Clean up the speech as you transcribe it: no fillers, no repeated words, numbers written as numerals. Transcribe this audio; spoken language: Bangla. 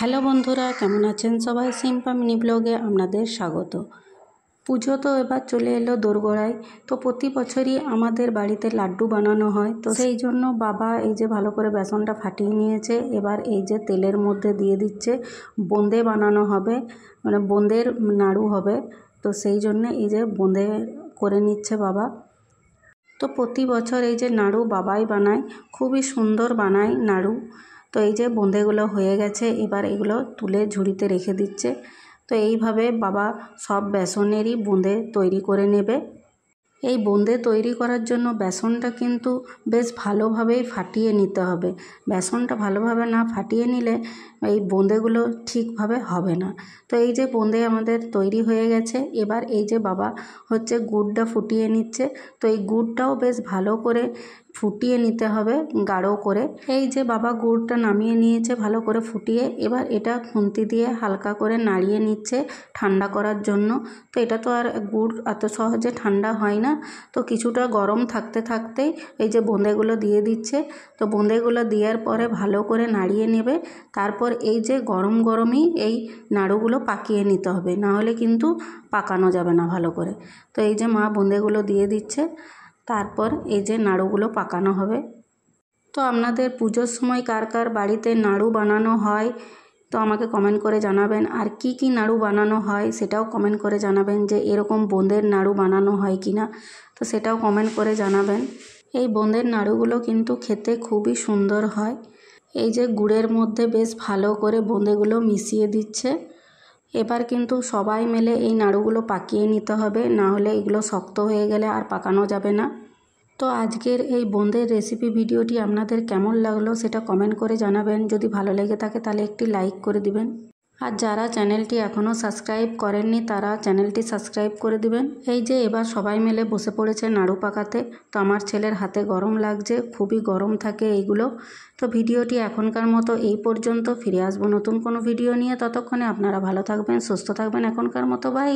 হ্যালো বন্ধুরা, কেমন আছেন সবাই? সিম্পা মিনি ব্লগে আপনাদের স্বাগত। পুজো তো এবার চলে এলো দোরগোড়ায়। তো প্রতি বছরই আমাদের বাড়িতে লাড্ডু বানানো হয়। তো সেই জন্য বাবা এই যে ভালো করে বেসনটা ফাটিয়ে নিয়েছে। এবার এই যে তেলের মধ্যে দিয়ে দিচ্ছে। বোঁদে বানানো হবে, মানে বোঁদের নাড়ু হবে। তো সেই জন্য এই যে বোঁদে করে নিচ্ছে বাবা। তো প্রতি বছর এই যে নাড়ু বাবাই বানায়, খুবই সুন্দর বানায় নাড়ু। তো এই যে বোঁদেগুলো হয়ে গেছে, এবার এগুলো তুলে ঝুড়িতে রেখে দিচ্ছে। তো এইভাবে বাবা সব বেসনেরই বোঁদে তৈরি করে নেবে। এই বোঁদে তৈরি করার জন্য বেসনটা কিন্তু বেশ ভালোভাবেই ফাটিয়ে নিতে হবে। বেসনটা ভালোভাবে না ফাটিয়ে নিলে এই বোঁদেগুলো ঠিকভাবে হবে না। তো এই যে বোঁদে আমাদের তৈরি হয়ে গেছে। এবার এই যে বাবা হচ্ছে গুড়টা ফুটিয়ে নিচ্ছে। তো এই গুড়টাও বেশ ভালো করে ফুটিয়ে নিতে হবে গাঢ় করে। এই যে বাবা গুড়টা নামিয়ে নিয়েছে ভালো করে ফুটিয়ে। এবার এটা খুন্তি দিয়ে হালকা করে নাড়িয়ে নিচ্ছে ঠান্ডা করার জন্য। তো এটা তো আর গুড় এত সহজে ঠান্ডা হয় না। তো কিছুটা গরম থাকতে থাকতেই এই যে বোঁদেগুলো দিয়ে দিচ্ছে। তো বোঁদেগুলো দেওয়ার পরে ভালো করে নাড়িয়ে নেবে। তারপর এই যে গরম গরমই এই নাড়ুগুলো পাকিয়ে নিতে হবে, না হলে কিন্তু পাকানো যাবে না ভালো করে। তো এই যে মা বোঁদেগুলো দিয়ে দিচ্ছে, তারপর এই যে নাড়ুগুলো পাকানো হবে। তো আপনাদের পুজোর সময় কার কার বাড়িতে নাড়ু বানানো হয় তো আমাকে কমেন্ট করে জানাবেন। আর কি কি নাড়ু বানানো হয় সেটাও কমেন্ট করে জানাবেন, যে এরকম বোঁদের নাড়ু বানানো হয় কি না, তো সেটাও কমেন্ট করে জানাবেন। এই বোঁদের নাড়ুগুলো কিন্তু খেতে খুবই সুন্দর হয়। এই যে গুড়ের মধ্যে বেশ ভালো করে বোঁদেগুলো মিশিয়ে দিচ্ছে। এবার কিন্তু সবাই মিলে এই নাড়ুগুলো পাকিয়ে নিতে হবে, না হলে এগুলো শক্ত হয়ে গেলে আর পাকানো যাবে না। তো আজকের এই বোঁদের রেসিপি ভিডিওটি আপনাদের কেমন লাগলো সেটা কমেন্ট করে জানাবেন। যদি ভালো লেগে থাকে তাহলে একটি লাইক করে দিবেন। আর যারা চ্যানেলটি এখনও সাবস্ক্রাইব করেননি তারা চ্যানেলটি সাবস্ক্রাইব করে দিবেন। এই যে এবার সবাই মিলে বসে পড়েছে নাড়ু পাকাতে। তো আমার ছেলের হাতে গরম লাগছে, খুবই গরম থাকে এইগুলো। তো ভিডিওটি এখনকার মতো এই পর্যন্ত। ফিরে আসবো নতুন কোনো ভিডিও নিয়ে। ততক্ষণে আপনারা ভালো থাকবেন, সুস্থ থাকবেন। এখনকার মতো বাই।